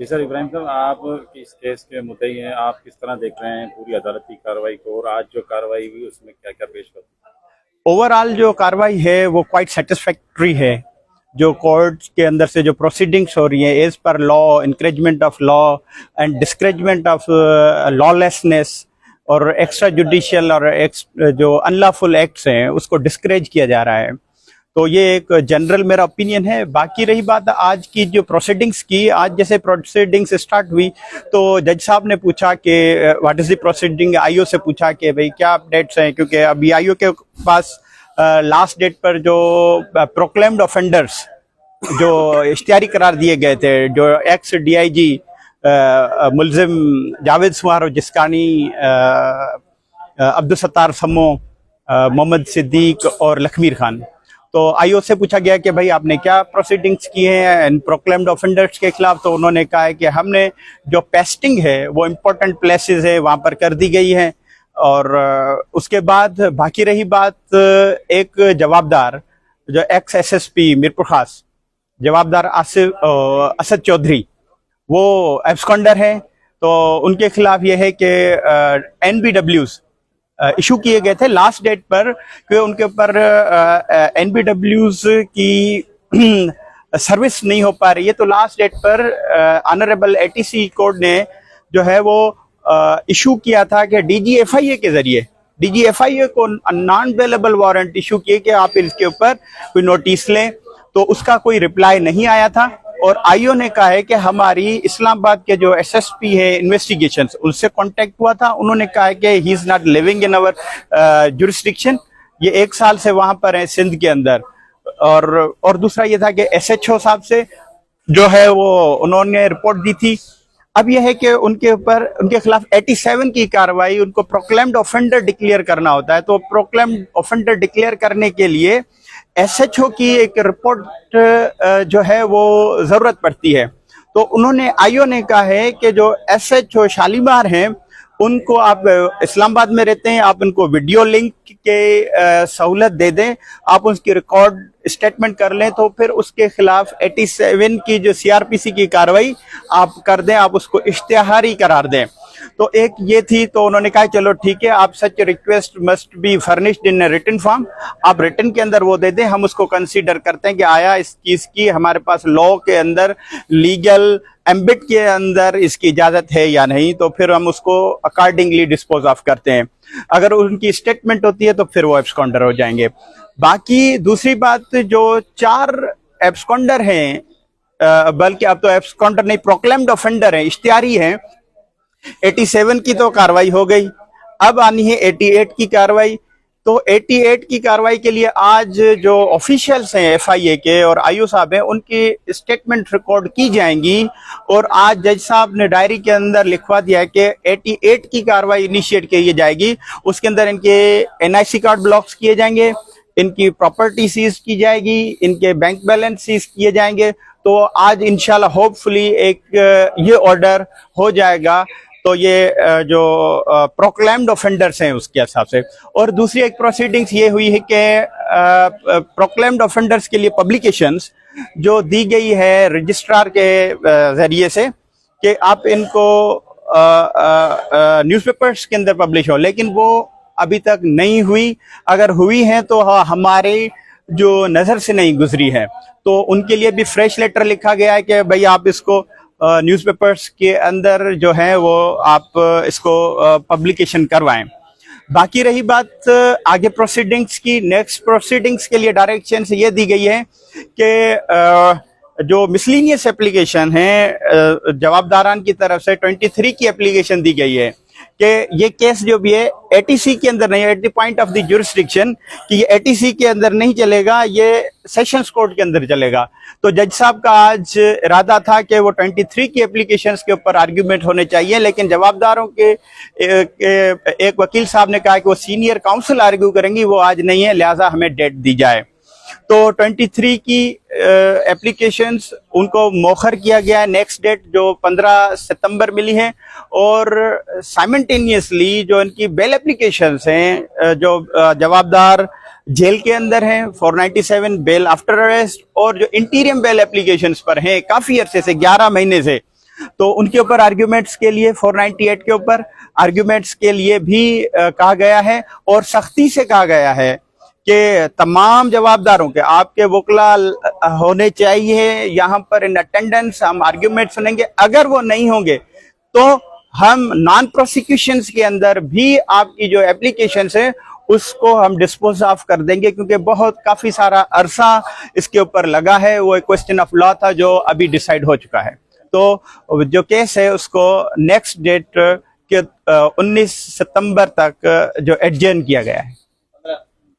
जी sir, Ibrahim साहब, आप इस केस के मुद्दई हैं। आप किस तरह देख रहे हैं पूरी अदालती कार्रवाई को, और आज जो कार्रवाई हुई उसमें क्या क्या पेश कर? ओवरऑल जो कार्रवाई है वो क्वाइट सेटिस्फैक्ट्री है। जो कोर्ट के अंदर से जो प्रोसीडिंग्स हो रही है as per law, encouragement of law and discouragement of lawlessness, और एक्स्ट्रा जुडिशियल और जो अनलॉफुल एक्ट्स हैं उसको डिस्करेज किया जा रहा है। तो ये एक जनरल मेरा ओपिनियन है। बाकी रही बात आज की जो प्रोसीडिंग्स की, आज जैसे प्रोसीडिंग्स स्टार्ट हुई तो जज साहब ने पूछा कि what is the proceeding, IO से पूछा कि भाई क्या अपडेट्स हैं, क्योंकि अभी आईओ के पास लास्ट डेट पर जो प्रोक्लेम्ड ऑफेंडर्स जो इश्तिहारी करार दिए गए थे, जो एक्स डीआईजी मुलजिम जावेद सुमार जिस्कानी, अब्दुल सत्तार समो, मोहम्मद सिद्दीक और लखमीर खान, तो आईओ से पूछा गया कि भाई आपने क्या प्रोसीडिंग्स किए हैं इन प्रोक्लेम्ड ऑफेंडर्स के खिलाफ। तो उन्होंने कहा है कि हमने जो पेस्टिंग है वो इम्पोर्टेंट प्लेसेस है वहाँ पर कर दी गई है। और उसके बाद बाकी रही बात, एक जवाबदार जो एक्स एसएसपी मीरपुर खास जवाबदार असद चौधरी, वो एब्सकॉन्डर है। तो उनके खिलाफ ये है कि एनबीडब्ल्यूज इशू किए गए थे लास्ट डेट पर, कि उनके ऊपर एनबीडब्ल्यूज की सर्विस नहीं हो पा रही है। तो लास्ट डेट पर ऑनरेबल एटीसी कोर्ट ने जो है वो इशू किया था कि डीजीएफआईए के जरिए डीजीएफआईए को नॉन अवेलेबल वारंट इशू किए कि आप इसके ऊपर कोई नोटिस लें। तो उसका कोई रिप्लाई नहीं आया था, और आईओ ने कहा है कि हमारी इस्लामाबाद के जो एसएसपी है इन्वेस्टिगेशन, उनसे कांटेक्ट हुआ था। उन्होंने कहा है कि he is not living in our jurisdiction, ये 1 साल से वहां पर है सिंध के अंदर। और दूसरा ये था कि एसएचओ साहब से जो है वो उन्होंने रिपोर्ट दी थी। अब यह है कि उनके खिलाफ 87 की कार्रवाई, उनको प्रोक्लेम्ड ऑफेंडर डिक्लेयर करना होता है। तो प्रोक्लेम्ड ऑफेंडर डिक्लेयर करने के लिए एसएचओ की एक रिपोर्ट जो है वो जरूरत पड़ती है। तो उन्होंने आईओ ने कहा है कि जो एसएचओ शालीमार हैं उनको, आप इस्लामाबाद में रहते हैं, आप उनको वीडियो लिंक के सहूलत दे दें, आप उसकी रिकॉर्ड स्टेटमेंट कर लें, तो फिर उसके खिलाफ 87 की जो सीआरपीसी की कार्रवाई आप कर दें, आप उसको इश्तिहारी करार दें। तो एक ये थी। तो उन्होंने कहा चलो ठीक है, आप such request must be furnished in written form, आप रिटन के अंदर वो दे दें, हम उसको कंसीडर करते हैं कि आया इस चीज की हमारे पास लॉ के अंदर, लीगल एम्बिट के अंदर इसकी इजाजत है या नहीं। तो फिर हम उसको अकॉर्डिंगली डिस्पोज ऑफ करते हैं। अगर उनकी स्टेटमेंट होती है तो फिर वो एब्सकॉन्डर हो जाएंगे। बाकी दूसरी बात, जो 4 एब्सकॉन्डर हैं, बल्कि अब तो एब्सकॉन्डर नहीं, प्रोक्लेम्ड ऑफेंडर हैं, इश्तिहारी हैं। 87 की तो कार्रवाई हो गई, अब आनी है 88 की कार्रवाई। तो 88 की कार्रवाई के लिए आज जो ऑफिशियल्स हैं एफआईए के और आईओ साहब हैं, उनकी स्टेटमेंट रिकॉर्ड की जाएंगी। और आज जज साहब ने डायरी के अंदर लिखवा दिया है कि 88 की कार्रवाई इनिशिएट की जाएगी। उसके अंदर इनके एनआईसी कार्ड ब्लॉक्स किए जाएंगे, इनकी प्रॉपर्टी सीज की जाएगी, इनके बैंक बैलेंस सीज किए जाएंगे। तो आज इंशाल्लाह होपफुली एक ये ऑर्डर हो जाएगा। तो ये जो प्रोक्लेम्ड ऑफेंडर्स हैं उसके हिसाब से। और दूसरी एक प्रोसीडिंग्स ये हुई है कि प्रोक्लेम्ड ऑफेंडर्स के लिए पब्लिकेशंस जो दी गई है रजिस्ट्रार के जरिए से कि आप इनको न्यूज़पेपर्स के अंदर पब्लिश हो, लेकिन वो अभी तक नहीं हुई। अगर हुई है तो हमारे जो नज़र से नहीं गुजरी है। तो उनके लिए भी फ्रेश लेटर लिखा गया है कि भाई आप इसको न्यूज़पेपर्स के अंदर जो है वो आप इसको पब्लिकेशन करवाएं। बाकी रही बात आगे प्रोसीडिंग्स की, नेक्स्ट प्रोसीडिंग्स के लिए डायरेक्शन से ये दी गई है कि जो मिसलिनियस एप्लीकेशन है जवाबदारान की तरफ से 23 की एप्लीकेशन दी गई है कि ये केस जो भी है एटीसी के अंदर नहीं, at the point of the jurisdiction, कि ये एटीसी के अंदर नहीं चलेगा, ये सेशंस कोर्ट के अंदर चलेगा। तो जज साहब का आज इरादा था कि वो 23 की एप्लीकेशंस के ऊपर आर्ग्यूमेंट होने चाहिए, लेकिन जवाबदारों के एक वकील साहब ने कहा कि वो सीनियर काउंसिल आर्ग्यू करेंगी, वो आज नहीं है, लिहाजा हमें डेट दी जाए। तो 23 की एप्लीकेशंस उनको मौखर किया गया है। नेक्स्ट डेट जो 15 सितंबर मिली है। और साइमल्टेनियसली जो इनकी बेल एप्लीकेशंस हैं, जो जवाबदार जेल के अंदर हैं 497 बेल आफ्टर अरेस्ट, और जो इंटीरियम बेल एप्लीकेशंस पर हैं काफी अरसे से 11 महीने से, तो उनके ऊपर आर्ग्यूमेंट्स के लिए 498 के ऊपर आर्ग्यूमेंट्स के लिए भी कहा गया है और सख्ती से कहा गया है कि तमाम जवाबदारों के आपके वकला होने चाहिए यहाँ पर इन अटेंडेंस, हम आर्ग्यूमेंट सुनेंगे। अगर वो नहीं होंगे तो हम नॉन प्रोसिक्यूशंस के अंदर भी आपकी जो एप्लीकेशन है उसको हम डिस्पोज ऑफ कर देंगे, क्योंकि बहुत काफी सारा अरसा इसके ऊपर लगा है। वो एक क्वेश्चन ऑफ लॉ था जो अभी डिसाइड हो चुका है। तो जो केस है उसको नेक्स्ट डेट के 19 सितंबर तक जो एडजर्न किया गया है।